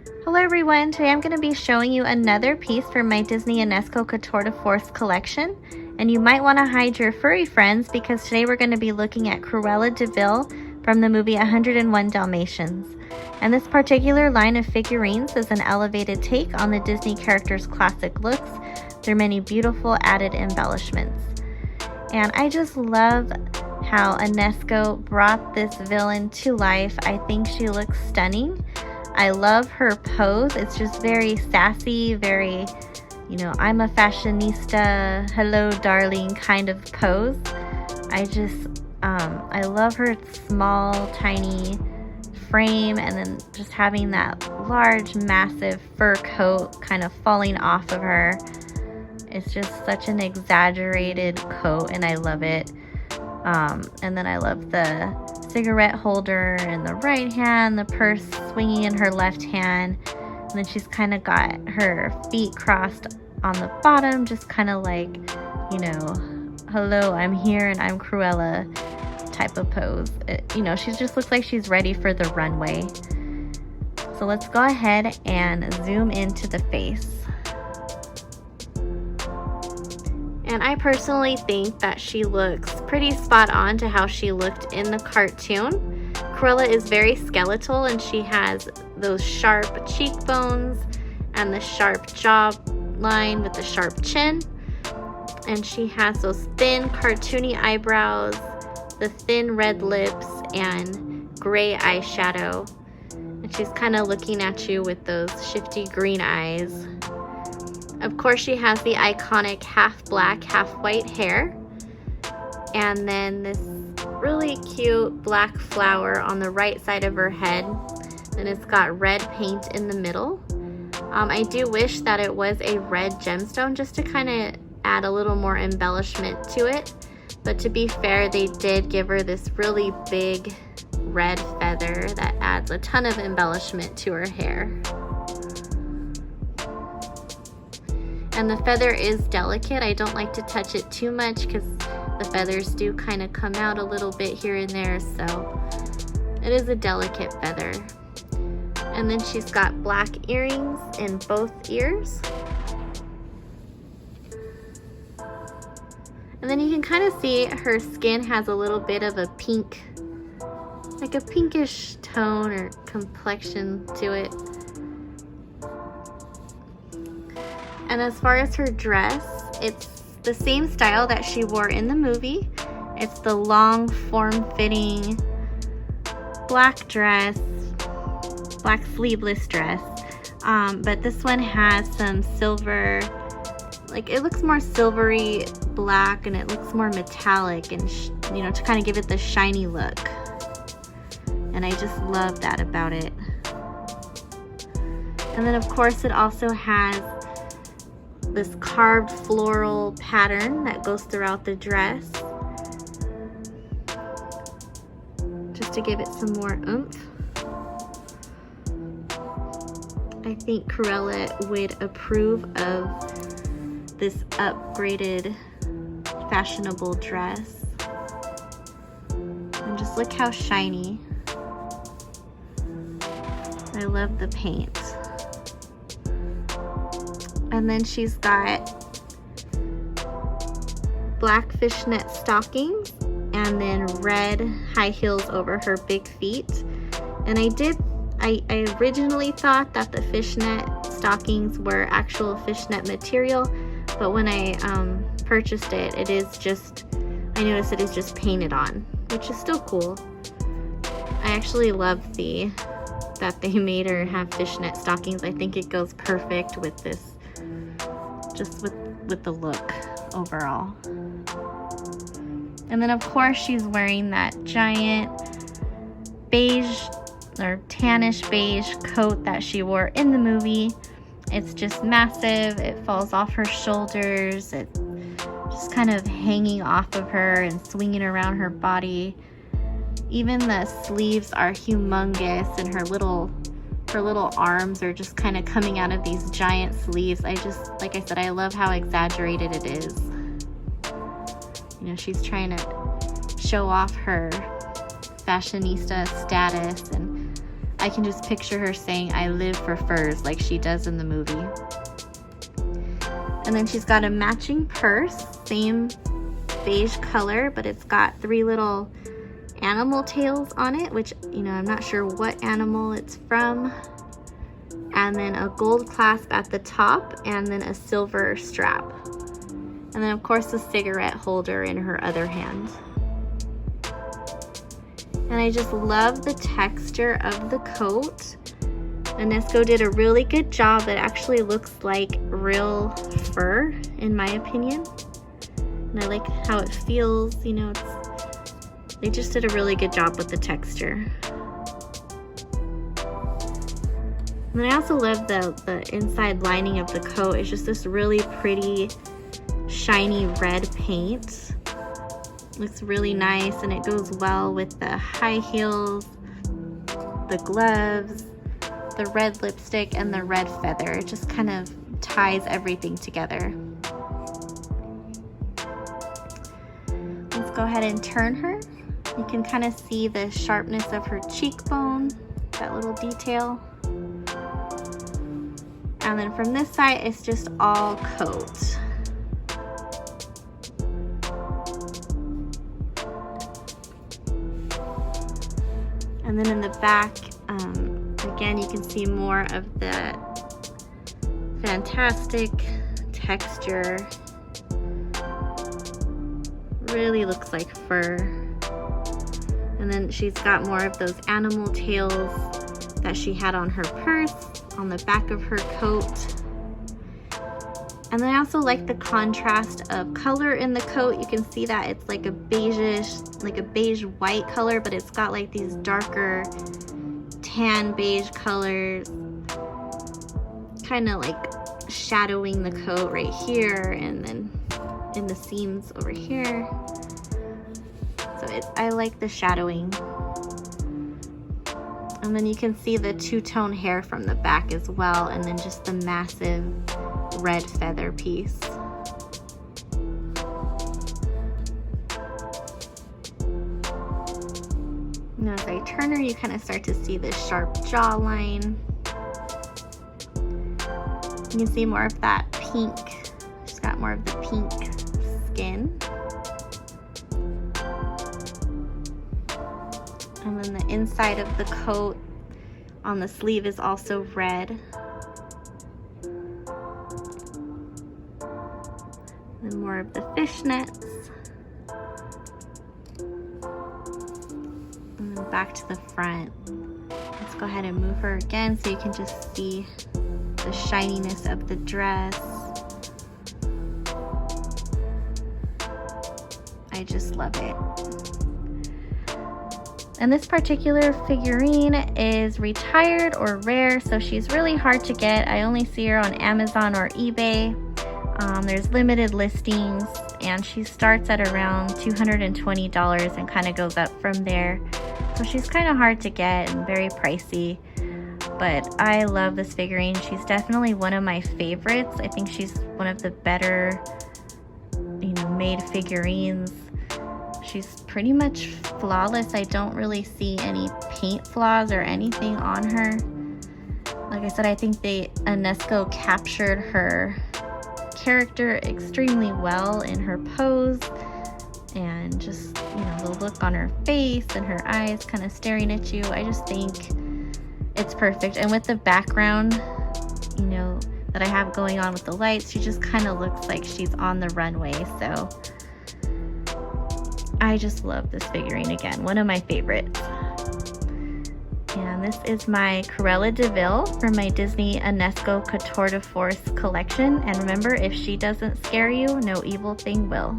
Hello everyone, today I'm going to be showing you another piece from my Disney Enesco Couture de Force collection. And you might want to hide your furry friends because today we're going to be looking at Cruella de Vil from the movie 101 Dalmatians. And this particular line of figurines is an elevated take on the Disney characters' classic looks through many beautiful added embellishments. And I just love how Enesco brought this villain to life. I think she looks stunning. I love her pose. It's just very sassy, very, I'm a fashionista, hello darling kind of pose. I love her small, tiny frame, and then just having that large, massive fur coat kind of falling off of her. It's just such an exaggerated coat, and I love it. And then I love the cigarette holder in the right hand, the purse swinging in her left hand, and then she's kind of got her feet crossed on the bottom, just kind of like, hello, I'm here and I'm Cruella type of pose. She just looks like she's ready for the runway. So let's go ahead and zoom into the face. And I personally think that she looks pretty spot on to how she looked in the cartoon. Cruella is very skeletal and she has those sharp cheekbones and the sharp jawline with the sharp chin. And she has those thin cartoony eyebrows, the thin red lips, and gray eyeshadow. And she's kind of looking at you with those shifty green eyes. Of course, she has the iconic half black, half white hair. And then this really cute black flower on the right side of her head. And it's got red paint in the middle. I do wish that it was a red gemstone just to kind of add a little more embellishment to it. But to be fair, they did give her this really big red feather that adds a ton of embellishment to her hair. And the feather is delicate. I don't like to touch it too much because the feathers do kind of come out a little bit here and there, so it is a delicate feather. And then she's got black earrings in both ears. And then you can kind of see her skin has a little bit of a pink, like a pinkish tone or complexion to it. And as far as her dress, it's the same style that she wore in the movie. It's the long, form-fitting black dress, black sleeveless dress. But this one has some silver, like it looks more silvery black, and it looks more metallic, and to kind of give it the shiny look. And I just love that about it. And then of course it also has this carved floral pattern that goes throughout the dress, just to give it some more oomph. I think Cruella would approve of this upgraded fashionable dress. And just look how shiny. I love the paint. And then she's got black fishnet stockings and then red high heels over her big feet. And I originally thought that the fishnet stockings were actual fishnet material, but when I purchased it, I noticed it is just painted on, which is still cool. I actually love that they made her have fishnet stockings. I think it goes perfect with this, just with the look overall. And then of course she's wearing that giant beige or tannish beige coat that she wore in the movie. It's just massive. It falls off her shoulders. It's just kind of hanging off of her and swinging around her body. Even the sleeves are humongous, and her little arms are just kind of coming out of these giant sleeves. Like I said, I love how exaggerated it is. She's trying to show off her fashionista status, and I can just picture her saying, "I live for furs," like she does in the movie. And then she's got a matching purse, same beige color, but it's got 3 little animal tails on it, which, you know, I'm not sure what animal it's from. And then a gold clasp at the top, and then a silver strap. And then of course the cigarette holder in her other hand. And I just love the texture of the coat. Enesco did a really good job. It actually looks like real fur, in my opinion. And I like how it feels, you know, they just did a really good job with the texture. And then I also love the inside lining of the coat. It's just this really pretty, shiny red paint. Looks really nice, and it goes well with the high heels, the gloves, the red lipstick, and the red feather. It just kind of ties everything together. Let's go ahead and turn her. You can kind of see the sharpness of her cheekbone, that little detail. And then from this side, it's just all coat. And then in the back, again, you can see more of that fantastic texture. Really looks like fur. And then she's got more of those animal tails that she had on her purse, on the back of her coat. And then I also like the contrast of color in the coat. You can see that it's like a beigeish, like a beige white color, but it's got like these darker tan beige colors, kind of like shadowing the coat right here, and then in the seams over here. So I like the shadowing. And then you can see the two-tone hair from the back as well, and then just the massive red feather piece. Now as I turn her, you kind of start to see this sharp jawline. You can see more of that pink. She's got more of the pink skin. And then the inside of the coat on the sleeve is also red. And more of the fishnets. And then back to the front. Let's go ahead and move her again so you can just see the shininess of the dress. I just love it. And this particular figurine is retired or rare, so she's really hard to get. I only see her on Amazon or eBay. There's limited listings, and she starts at around $220 and kind of goes up from there. So she's kind of hard to get and very pricey, but I love this figurine. She's definitely one of my favorites. I think she's one of the better, you know, made figurines. She's pretty much flawless. I don't really see any paint flaws or anything on her. Like I said, I think Enesco captured her character extremely well in her pose, and just, you know, the look on her face and her eyes kind of staring at you. I just think it's perfect. And with the background, you know, that I have going on with the lights, she just kind of looks like she's on the runway. So I just love this figurine. Again, one of my favorites. And this is my Cruella de Vil from my Disney Enesco Couture de Force collection. And remember, if she doesn't scare you, no evil thing will.